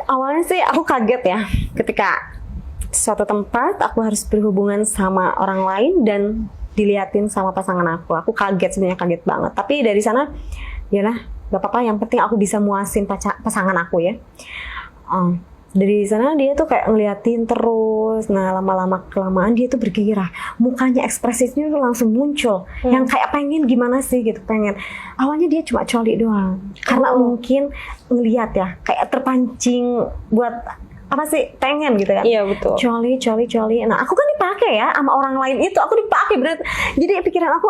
Awalnya sih aku kaget ya ketika suatu tempat aku harus berhubungan sama orang lain dan diliatin sama pasangan aku. Aku kaget, sebenarnya kaget banget. Tapi dari sana, yalah, gak apa-apa. Yang penting aku bisa muasin pasangan aku ya. Dari sana dia tuh kayak ngeliatin terus. Nah lama-lama kelamaan dia tuh bergairah. Mukanya, ekspresinya tuh langsung muncul. Yang kayak pengen gimana sih gitu, pengen. Awalnya dia cuma coli doang. Karena mungkin ngeliat ya, kayak terpancing buat apa sih, pengen gitu kan. Iya betul. Coli. Nah aku kan dipakai ya sama orang lain itu. Aku dipakai berarti. Jadi pikiran aku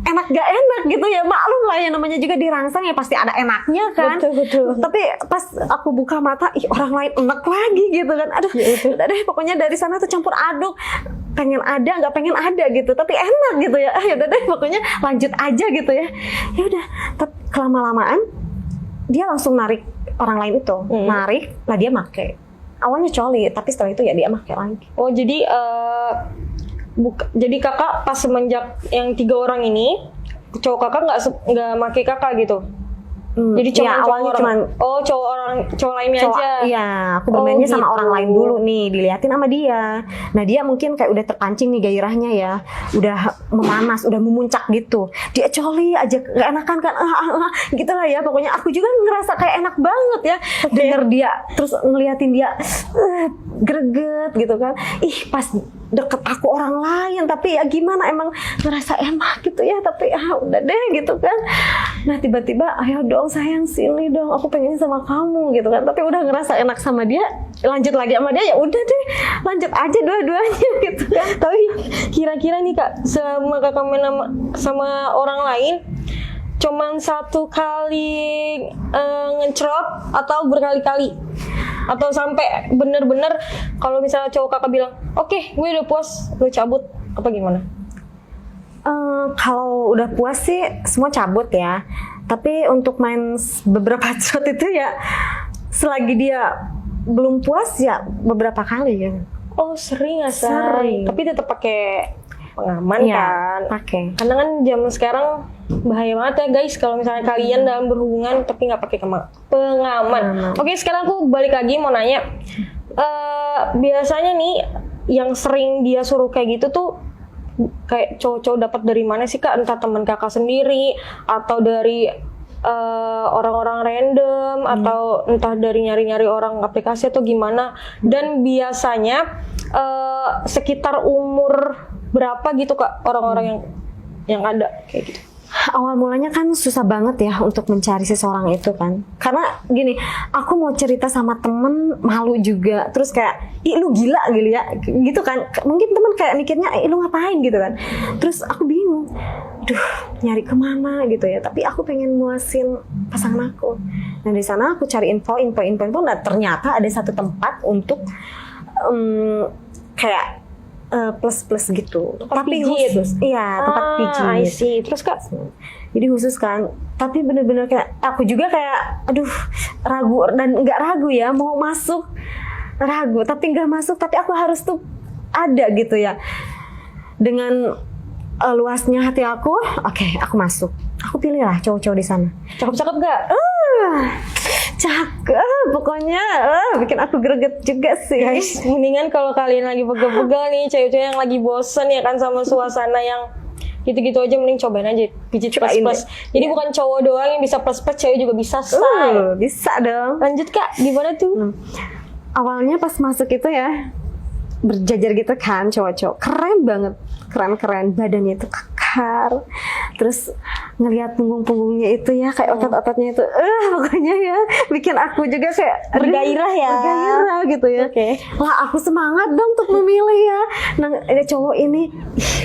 enak gak enak gitu ya, maklum lah ya, namanya juga dirangsang ya pasti ada enaknya kan. Betul. Tapi pas aku buka mata, orang lain enak lagi gitu kan. Aduh, ya, udah deh pokoknya dari sana tuh campur aduk, pengen ada nggak pengen ada gitu, tapi enak gitu ya. Ya udah deh pokoknya lanjut aja gitu ya. Ya udah, tapi kelama-lamaan dia langsung narik orang lain itu, narik lah, dia make. Awalnya coli, tapi setelah itu ya dia make lagi. Oh jadi jadi kakak pas semenjak yang 3 orang ini, cowok kakak nggak make kakak gitu? Jadi cuma ya, awalnya cuman cowok lainnya aja. Iya, aku bermainnya sama gitu. orang lain dulu nih, diliatin sama dia. Nah dia mungkin kayak udah terpancing nih gairahnya ya, udah memanas, udah memuncak gitu. Dia coli aja, nggak enakan kan, gitu lah ya. Pokoknya aku juga ngerasa kayak enak banget ya, denger dia terus ngeliatin dia greget gitu kan. Ih pas deket aku orang lain, tapi ya gimana, emang ngerasa enak gitu ya. Tapi udah deh gitu kan. Nah tiba-tiba ayo dong sayang sini dong, aku pengennya sama kamu gitu kan. Tapi udah ngerasa enak sama dia, lanjut lagi sama dia, ya udah deh lanjut aja dua-duanya gitu kan. Tapi kira-kira nih kak, sama kakak main sama orang lain cuman 1 kali ngecerot atau berkali-kali? Atau sampai bener-bener kalau misalnya cowok kakak bilang, oke, gue udah puas, lu cabut, apa gimana? Kalau udah puas sih semua cabut ya. Tapi untuk main beberapa shot itu ya selagi dia belum puas ya beberapa kali ya. Oh sering ya? Sering. Tapi tetap pakai pengaman ya, kan? Pakai. Karena kan zaman sekarang bahaya banget ya guys kalau misalnya kalian dalam berhubungan tapi nggak pakai pengaman. Oke, sekarang aku balik lagi mau nanya. Biasanya nih yang sering dia suruh kayak gitu tuh kayak cowok-cowok dapat dari mana sih kak? Entah teman kakak sendiri atau dari orang-orang random atau entah dari nyari-nyari orang aplikasi atau gimana? Dan biasanya sekitar umur berapa gitu kak orang-orang yang ada kayak gitu? Awal mulanya kan susah banget ya untuk mencari seseorang itu kan. Karena gini, aku mau cerita sama temen malu juga. Terus kayak, ih lu gila gitu ya, gitu kan. Mungkin temen kayak mikirnya, lu ngapain gitu kan. Terus aku bingung, duh nyari kemana gitu ya. Tapi aku pengen muasin pasangan aku. Nah di sana aku cari info. Nah ternyata ada satu tempat untuk kayak plus gitu, tapi khusus. Iya, tempat pijit. I see. Terus kak, jadi khusus kan. Tapi bener-bener kayak aku juga kayak, aduh ragu dan nggak ragu ya mau masuk, ragu tapi nggak masuk. Tapi aku harus tuh ada gitu ya. Dengan luasnya hati aku, oke, aku masuk. Aku pilih lah cowok-cowok di sana. Cakep-cakep gak? Cakep, pokoknya bikin aku greget juga sih. Guys, mendingan kalau kalian lagi pegel-pegel nih, cewek-cewek yang lagi bosen ya kan sama suasana yang gitu-gitu aja, mending cobain aja pijit plus. Jadi bukan cowok doang yang bisa plus, cewek juga bisa, say. Bisa dong. Lanjut kak, gimana tuh? Awalnya pas masuk itu ya berjajar gitu kan, cowok-cowok keren banget, keren, badannya itu kekar, terus ngelihat punggung-punggungnya itu ya kayak otot-ototnya itu, pokoknya ya bikin aku juga kayak bergairah ya, bergairah gitu ya. Wah aku semangat dong untuk memilih ya. Nah cowok ini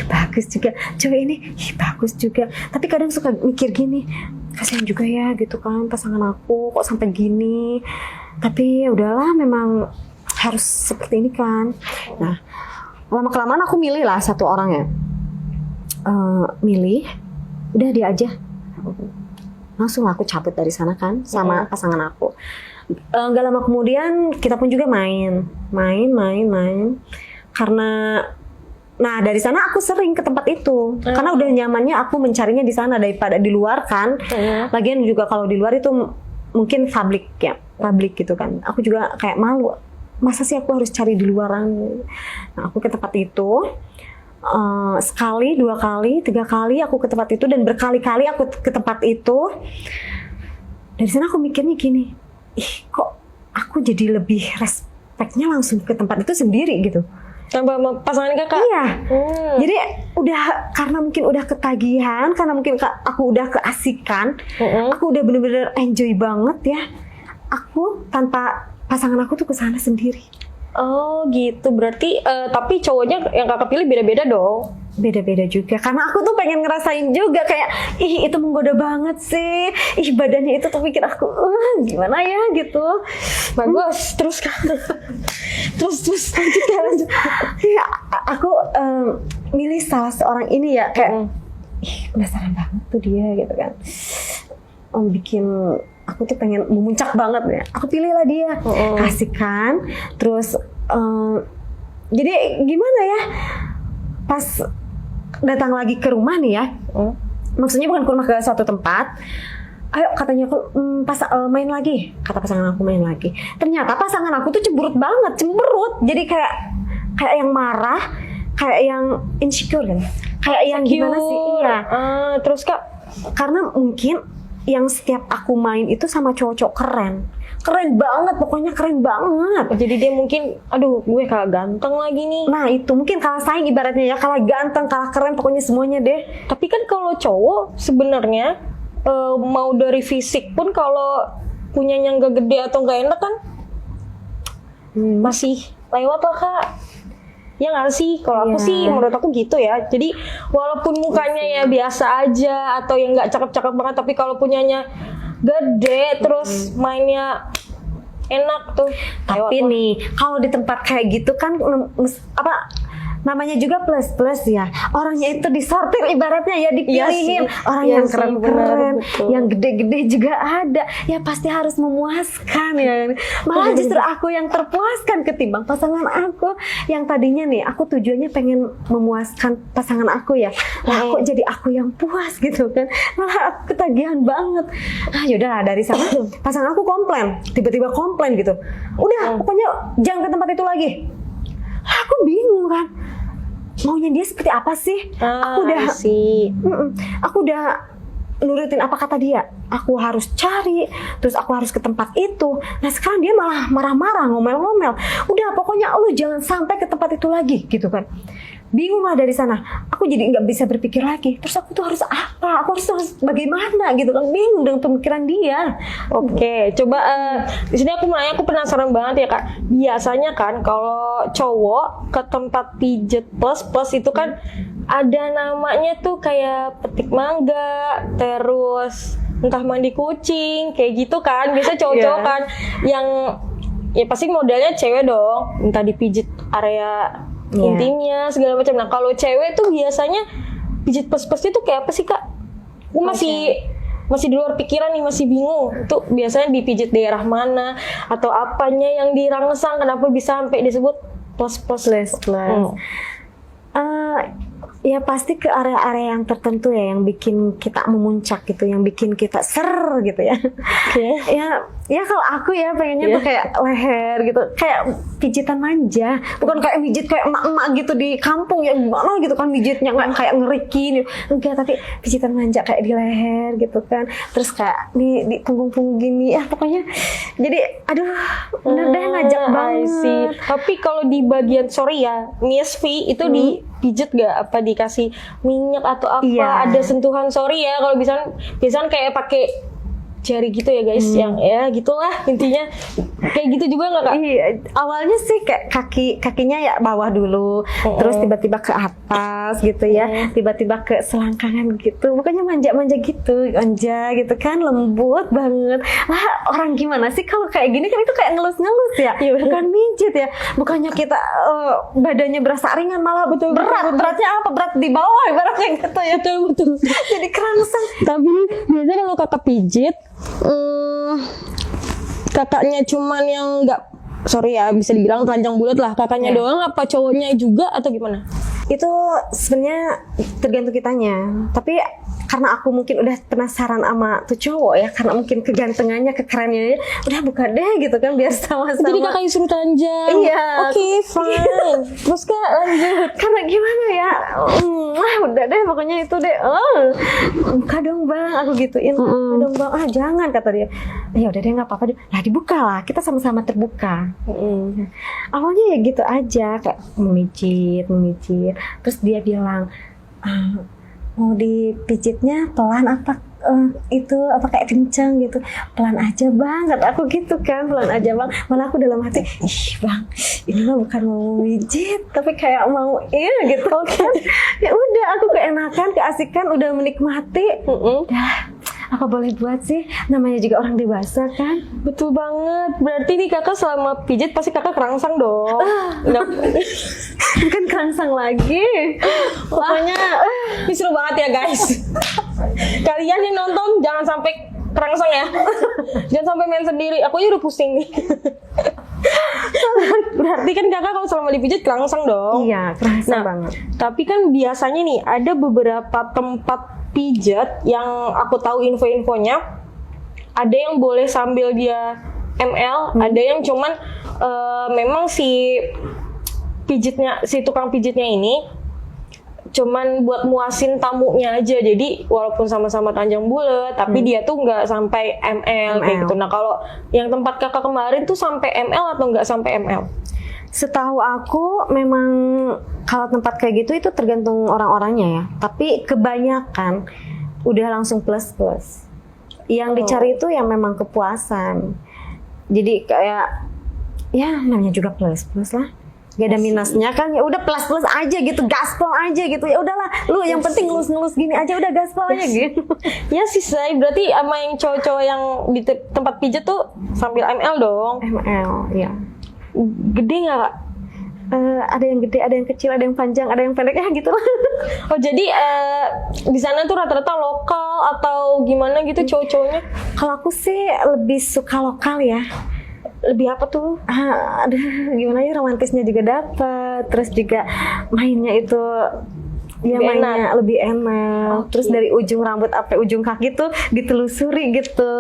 bagus juga, cowok ini bagus juga. Tapi kadang suka mikir gini, kasihan juga ya gitu kan pasangan aku kok sampai gini. Tapi ya udahlah, memang harus seperti ini kan. Nah lama-kelamaan aku milih lah satu orang ya. Milih, udah dia aja. Langsung aku cabut dari sana kan sama pasangan aku. Gak lama kemudian kita pun juga main. Karena nah dari sana aku sering ke tempat itu. Karena udah nyamannya aku mencarinya di sana daripada di luar kan. Lagian juga kalau di luar itu mungkin publik ya. publik gitu kan. Aku juga kayak malu. Masa sih aku harus cari di luaran? Nah, aku ke tempat itu. Sekali, 2 kali, 3 kali aku ke tempat itu dan berkali-kali aku ke tempat itu. Dari sana aku mikirnya gini, kok aku jadi lebih respectnya langsung ke tempat itu sendiri gitu. Tanpa sama pasangan kakak? Iya. Jadi udah karena mungkin udah ketagihan, karena mungkin aku udah keasikan, aku udah bener-bener enjoy banget ya. Aku tanpa pasangan aku tuh kesana sendiri. Oh gitu, berarti tapi cowoknya yang kakak pilih beda-beda dong? Beda-beda juga, karena aku tuh pengen ngerasain juga kayak, itu menggoda banget sih, badannya itu tuh bikin aku, gimana ya gitu. Bagus, terus kan? terus lanjut. Ya, aku milih salah seorang ini ya, kayak, penasaran banget tuh dia gitu kan. Bikin aku tuh pengen memuncak banget ya. Aku pilih lah dia, kasihkan. Terus jadi gimana ya? Pas datang lagi ke rumah nih ya, maksudnya bukan ke rumah, ke suatu tempat. Ayo katanya aku main lagi, kata pasangan aku main lagi. Ternyata pasangan aku tuh cemberut banget, jadi kayak yang marah, kayak yang insecure kan, kayak yang gimana sih? Iya. Terus kak, karena mungkin yang setiap aku main itu sama cowok-cowok keren banget, pokoknya keren banget. Jadi dia mungkin, aduh gue kalah ganteng lagi nih. Nah itu mungkin kalah saing ibaratnya ya, kalah ganteng, kalah keren, pokoknya semuanya deh. Tapi kan kalau cowok sebenarnya mau dari fisik pun kalau punyanya nggak gede atau nggak enak kan masih lewat lah kak. Ya nggak sih? Kalau aku sih menurut aku gitu ya. Jadi walaupun mukanya ya biasa aja atau yang nggak cakep-cakep banget, tapi kalau punyanya gede terus mainnya enak tuh. Tapi nih kalau di tempat kayak gitu kan namanya juga plus ya, orangnya itu disortir ibaratnya ya, dipilihin orang yang keren-keren, yang gede-gede juga ada, ya pasti harus memuaskan ya. Malah justru aku yang terpuaskan ketimbang pasangan aku yang tadinya nih aku tujuannya pengen memuaskan pasangan aku ya, lah kok jadi aku yang puas gitu kan, malah aku ketagihan banget. Yaudah dari sana pasangan aku tiba-tiba komplain gitu, udah pokoknya jangan ke tempat itu lagi. Aku bingung kan, maunya dia seperti apa sih? Aku udah nurutin apa kata dia. Aku harus cari, terus aku harus ke tempat itu. Nah sekarang dia malah marah-marah, ngomel-ngomel. Udah pokoknya lu jangan sampai ke tempat itu lagi gitu kan. Bingung lah dari sana. Aku jadi nggak bisa berpikir lagi. Terus aku tuh harus apa? Aku harus bagaimana gitu kan? Bingung dengan pemikiran dia. Oke, coba di sini aku mau nanya, aku penasaran banget ya kak. Biasanya kan kalau cowok ke tempat pijet plus itu kan ada namanya tuh kayak petik mangga, terus entah mandi kucing, kayak gitu kan. Biasa cowok-cowok kan yang ya pasti modelnya cewek dong, entah dipijit area intimnya segala macam. Nah kalau cewek tuh biasanya pijit plus-plusnya tuh kayak apa sih kak? Aku masih di luar pikiran nih, masih bingung. Itu biasanya dipijit daerah mana atau apanya yang dirangsang, kenapa bisa sampai disebut plus. Ya pasti ke area-area yang tertentu ya, yang bikin kita memuncak gitu, yang bikin kita ser gitu ya. Ya kalau aku ya pengennya tuh kayak leher gitu, kayak pijitan manja, bukan kayak mijit kayak emak-emak gitu di kampung ya, gimana gitu kan mijitnya kayak ngerikin, enggak, tapi pijitan manja kayak di leher gitu kan, terus kayak di punggung-punggung gini ya, pokoknya jadi aduh bener deh ngajak banget. Tapi kalau di bagian Miss V itu dipijit gak? Apa dikasih minyak atau apa? Ada sentuhan kalau biasanya kayak pakai jari gitu ya guys, yang ya gitulah intinya. Kayak gitu juga nggak kak? Iya, awalnya sih kayak kakinya ya bawah dulu, terus tiba-tiba ke atas gitu ya, tiba-tiba ke selangkangan gitu, pokoknya manja-manja gitu, gitu kan, lembut banget. Lah orang gimana sih kalau kayak gini kan, itu kayak ngelus-ngelus ya, bukan mijit ya, bukannya kita badannya berasa ringan, malah beratnya apa? Berat di bawah ibaratnya gitu ya. Betul. Jadi kerangsang. Tapi biasanya kalau kakak pijit, kakaknya cuman yang bisa dibilang telanjang bulat lah, kakaknya doang apa cowoknya juga atau gimana? Itu sebenarnya tergantung kitanya, tapi karena aku mungkin udah penasaran sama tuh cowok ya, karena mungkin kegantengannya, kekerannya, udah buka deh gitu kan biar sama-sama. Jadi kakak disuruh telanjang. Iya. Oke, fine. Terus kak lanjut. Karena gimana ya, udah deh pokoknya itu deh. Buka dong bang, aku gituin. Buka dong bang, jangan kata dia. Ya udah deh nggak apa-apa deh. Lah dibuka lah, kita sama-sama terbuka. Awalnya ya gitu aja, kayak memijit. Terus dia bilang, mau dipijitnya pelan apa itu apa kayak kenceng gitu, pelan aja bang, kata aku gitu kan, pelan aja bang. Malah aku dalam hati, ih bang, ini mah bukan mau mijit tapi kayak mau gitu kan. Ya udah, aku keenakan, keasikan, udah menikmati. Dah, apa boleh buat sih, namanya juga orang dewasa kan. Betul banget. Berarti nih kakak selama pijit pasti kakak kerangsang dong. Bukan kerangsang lagi. Pokoknya ini seru banget ya guys. Kalian yang nonton jangan sampai kerangsang ya. Jangan sampai main sendiri. Aku aja udah pusing nih. Berarti kan kakak kalau selama dipijit kerangsang dong. iya, kerangsang banget. Tapi kan biasanya nih ada beberapa tempat pijat yang aku tahu info-infonya. Ada yang boleh sambil dia ML, ada yang cuman memang si tukang pijitnya ini cuman buat muasin tamunya aja. Jadi walaupun sama-sama telanjang bulat, tapi dia tuh nggak sampai ML kayak gitu. Nah kalau yang tempat kakak kemarin tuh sampai ML atau nggak sampai ML? Setahu aku memang kalau tempat kayak gitu itu tergantung orang-orangnya ya. Tapi kebanyakan udah langsung plus. Yang dicari itu yang memang kepuasan. Jadi kayak ya namanya juga plus lah. Gak ada minusnya kan, ya udah plus aja gitu, gaspol aja gitu. Ya udahlah, lu yang penting ngelus gini aja, udah gaspol aja gitu. Ya sih say, berarti sama yang cowok-cowok yang di tempat pijat tuh sambil ML dong. ML, ya. Gede nggak kak? Ada yang gede, ada yang kecil, ada yang panjang, ada yang pendek ya gitu. Oh jadi di sana tuh rata-rata lokal atau gimana gitu cowok-cowoknya? Kalau aku sih lebih suka lokal ya. Lebih apa tuh? Aduh, gimana ya, romantisnya juga dapat, terus juga mainnya itu ya mainnya lebih enak. Okay. Terus dari ujung rambut sampai ujung kaki tuh ditelusuri gitu.